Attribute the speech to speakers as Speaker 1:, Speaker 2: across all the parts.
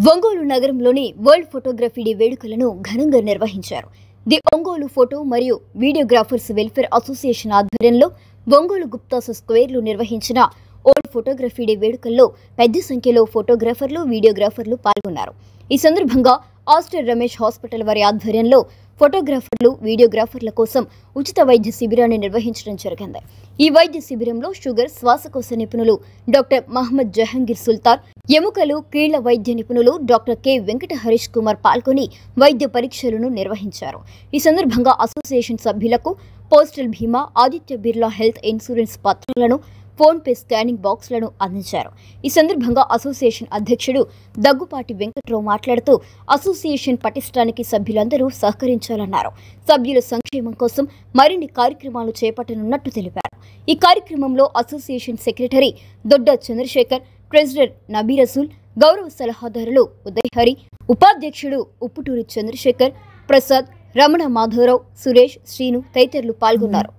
Speaker 1: ఒంగోలు నగరంలోని world photography day వేడుకలను ఘనంగా నిర్వహించారు. ది ఒంగోలు ఫోటో మరియు వీడియోగ్రాఫర్స్ వెల్ఫేర్ అసోసియేషన్ ఆధ్వర్యంలో ఒంగోలు గుప్తాస్ స్క్వేర్లో నిర్వహించిన వరల్డ్ ఫోటోగ్రఫీ డే వేడుకల్లో పెద్ద సంఖ్యలో ఫోటోగ్రాఫర్లు, వీడియోగ్రాఫర్లు పాల్గొన్నారు. ఈ సందర్భంగా ఆస్టర్ రమేష్ హాస్పిటల్ వారి ఆధ్వర్యంలో ఫోటోగ్రాఫర్లు, వీడియోగ్రాఫర్ల కోసం ఉచిత వైద్య శిబిరాన్ని నిర్వహించడం జరిగింది. ఈ వైద్య శిబిరంలో షుగర్, శ్వాసకోశ నిపుణులు డాక్టర్ మహమ్మద్ జహంగీర్ సుల్తాన్, ఎముకలు, కీళ్ల వైద్య నిపుణులు డాక్టర్ కె వెంకట హరీష్ కుమార్ పాల్గొని వైద్య పరీక్షలను నిర్వహించారు. ఈ సందర్భంగా అసోసియేషన్ సభ్యులకు పోస్టల్ బీమా, ఆదిత్య బిర్లా హెల్త్ ఇన్సూరెన్స్ పత్రాలను, ఫోన్ పే స్కానింగ్ బాక్స్లను అందించారు. ఈ సందర్భంగా అసోసియేషన్ అధ్యక్షుడు దగ్గుపాటి వెంకట్రావు మాట్లాడుతూ అసోసియేషన్ పటిష్టానికి సభ్యులందరూ సహకరించాలన్నారు. సభ్యుల సంక్షేమం కోసం మరిన్ని కార్యక్రమాలు చేపట్టనున్నట్టు తెలిపారు. ఈ కార్యక్రమంలో association secretary Dodda Chandrasekhar, treasurer Nabi Rasool, గౌరవ సలహాదారులు ఉదయహరి, ఉపాధ్యక్షుడు ఉప్పుటూరి చంద్రశేఖర్, ప్రసాద్, రమణ మాధవరావు, సురేష్, శ్రీను తదితరులు పాల్గొన్నారు.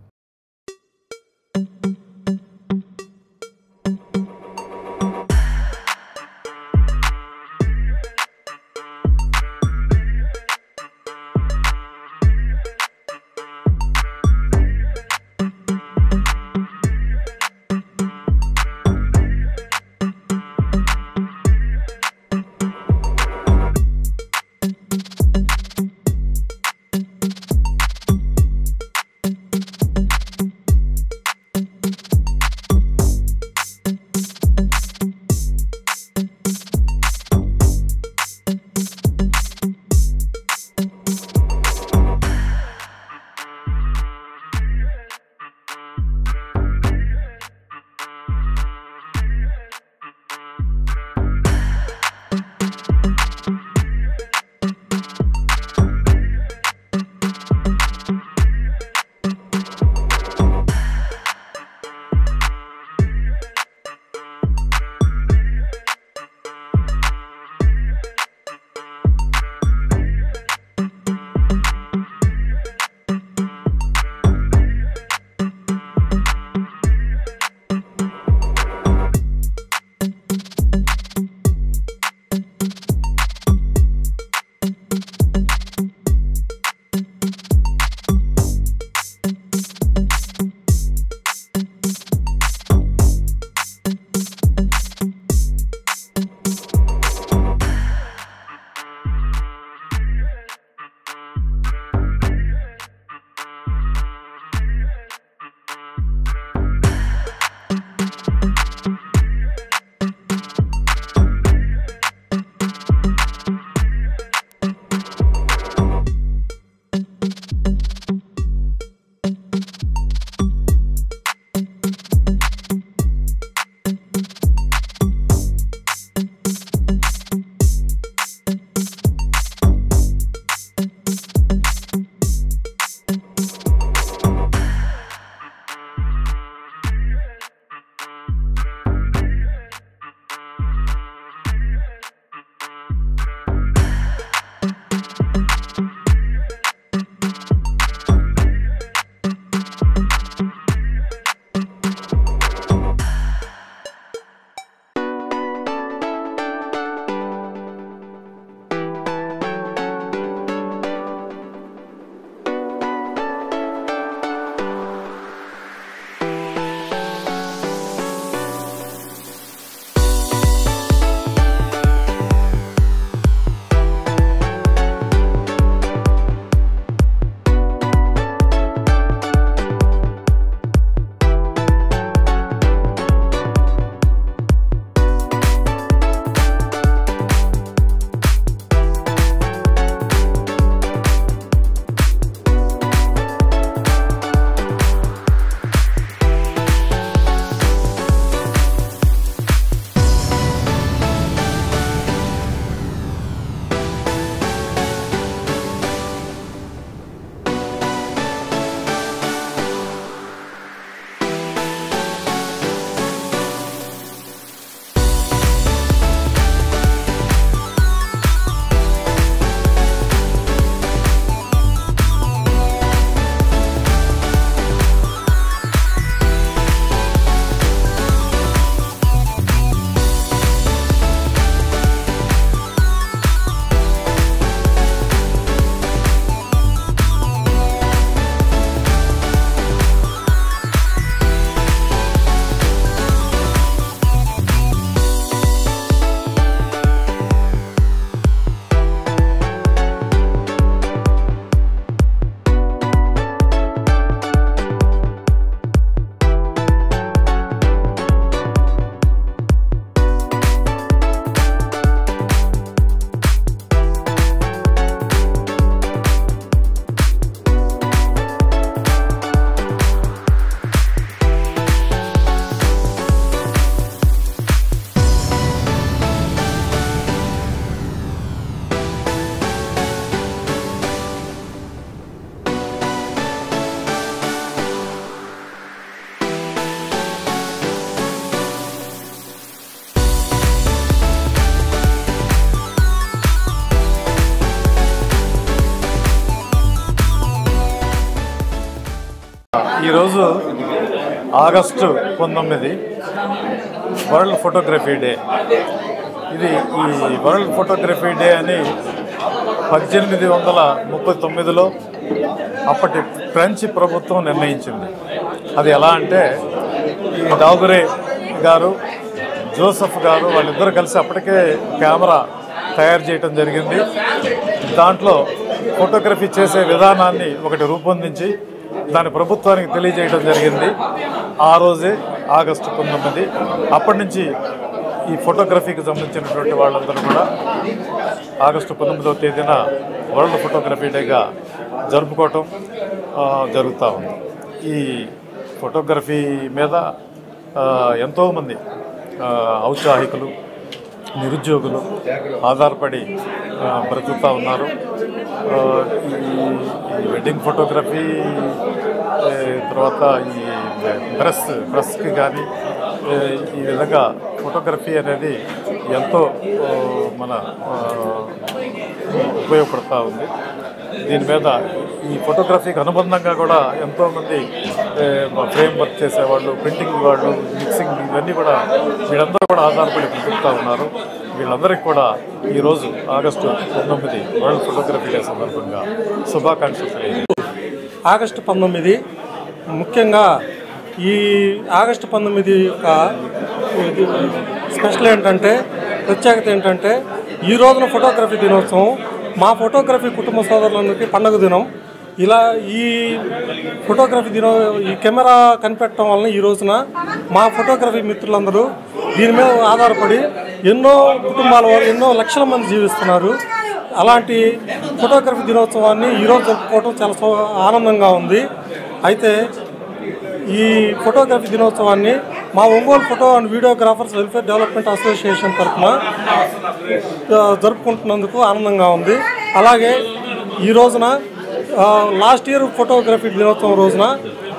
Speaker 2: ఈరోజు ఆగస్టు 19 వరల్డ్ ఫోటోగ్రఫీ డే. ఇది ఈ వరల్డ్ ఫోటోగ్రఫీ డే అని 1839లో అప్పటి ఫ్రెంచ్ ప్రభుత్వం నిర్ణయించింది. అది ఎలా అంటే ఈ డాగురే గారు, జోసెఫ్ గారు వాళ్ళిద్దరూ కలిసి అప్పటికే కెమెరా తయారు చేయటం జరిగింది. దాంట్లో ఫోటోగ్రఫీ చేసే విధానాన్ని ఒకటి రూపొందించి దాని ప్రభుత్వానికి తెలియజేయడం జరిగింది. ఆ రోజే ఆగస్టు 19. అప్పటి నుంచి ఈ ఫోటోగ్రఫీకి సంబంధించినటువంటి వాళ్ళందరూ కూడా ఆగస్టు 19వ తేదీన వరల్డ్ ఫోటోగ్రఫీ డేగా జరుపుకోవటం జరుగుతూ ఉంది. ఈ ఫోటోగ్రఫీ మీద ఎంతోమంది ఔత్సాహికులు, నిరుద్యోగులు ఆధారపడి బ్రతుకుతూ ఉన్నారు. ఈ వెడ్డింగ్ ఫోటోగ్రఫీ తర్వాత ఈ ప్రెస్కి కానీ ఈ విధంగా ఫోటోగ్రఫీ అనేది ఎంతో మన ఉపయోగపడుతూ ఉంది. దీని మీద ఈ ఫోటోగ్రఫీకి అనుబంధంగా కూడా ఎంతోమంది ఫ్రేమ్ వర్క్ చేసేవాళ్ళు, ప్రింటింగ్ వాళ్ళు, మిక్సింగ్ ఇవన్నీ కూడా వీళ్ళందరూ కూడా ఆధారపడి బ్రతుకుతూ ఉన్నారు. వీళ్ళందరికీ కూడా ఈరోజు ఆగస్టు 19 వరల్డ్ ఫోటోగ్రఫీ డే సందర్భంగా శుభాకాంక్షలు తెలియజేస్తాను.
Speaker 3: ఆగస్టు 19 ముఖ్యంగా ఈ ఆగస్టు 19 యొక్క స్పెషల్ ఏంటంటే, ప్రత్యేకత ఏంటంటే, ఈ రోజున ఫోటోగ్రఫీ దినోత్సవం మా ఫోటోగ్రఫీ కుటుంబ సోదరులందరికీ పండుగ దినం. ఇలా ఈ ఫోటోగ్రఫీ ఈ కెమెరా కనిపెట్టడం వలన ఈ రోజున మా ఫోటోగ్రఫీ మిత్రులందరూ దీని మీద ఆధారపడి ఎన్నో కుటుంబాల వారు, ఎన్నో లక్షల మంది జీవిస్తున్నారు. అలాంటి ఫోటోగ్రఫీ దినోత్సవాన్ని ఈరోజు జరుపుకోవడం చాలా ఆనందంగా ఉంది. అయితే ఈ ఫోటోగ్రఫీ దినోత్సవాన్ని మా Ongole photo and videographers welfare development association తరఫున జరుపుకుంటున్నందుకు ఆనందంగా ఉంది. అలాగే ఈ రోజున లాస్ట్ ఇయర్ ఫోటోగ్రఫీ దినోత్సవం రోజున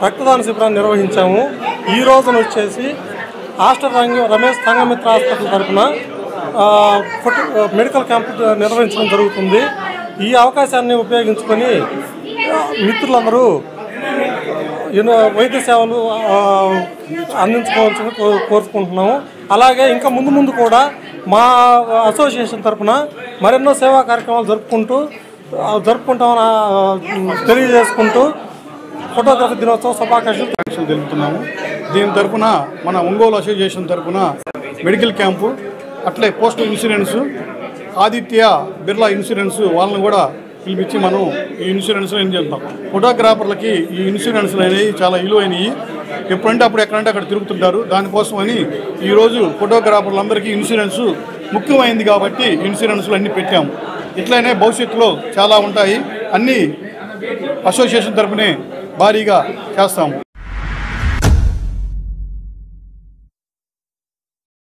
Speaker 3: రక్తదాన శిబిరాన్ని నిర్వహించాము. ఈ రోజున వచ్చేసి హాస్టల్ రమేష్ సంఘమిత్ర హాస్పిటల్ తరఫున మెడికల్ క్యాంప్ నిర్వహించడం జరుగుతుంది. ఈ అవకాశాన్ని ఉపయోగించుకొని మిత్రులందరూ ఎన్నో వైద్య సేవలు అందించుకోవాల్సింది కోరుకుంటున్నాము. అలాగే ఇంకా ముందు కూడా మా అసోసియేషన్ తరఫున మరెన్నో సేవా కార్యక్రమాలు జరుపుకుంటామని తెలియజేసుకుంటూ ఫోటోగ్రఫీ దినోత్సవం శుభాకాంక్షలు
Speaker 4: తెలుపుతున్నాము. దీని తరఫున మన ఒంగోలు అసోసియేషన్ తరఫున మెడికల్ క్యాంపు, అట్లే postal insurance, Aditya Birla insurance వాళ్ళని కూడా పిలిపించి మనం ఈ ఇన్సూరెన్స్లో ఏం చేస్తాం. ఫోటోగ్రాఫర్లకి ఈ ఇన్సూరెన్స్లు అనేవి చాలా విలువైనవి. ఎప్పుడంటే అప్పుడు ఎక్కడంటే అక్కడ తిరుగుతుంటారు. దానికోసమని ఈరోజు ఫోటోగ్రాఫర్లందరికీ ఇన్సూరెన్స్ ముఖ్యమైంది కాబట్టి ఇన్సూరెన్స్లు అన్నీ పెట్టాము. ఇట్లనే భవిష్యత్తులో చాలా ఉంటాయి. అన్నీ అసోసియేషన్ తరఫునే భారీగా చేస్తాము.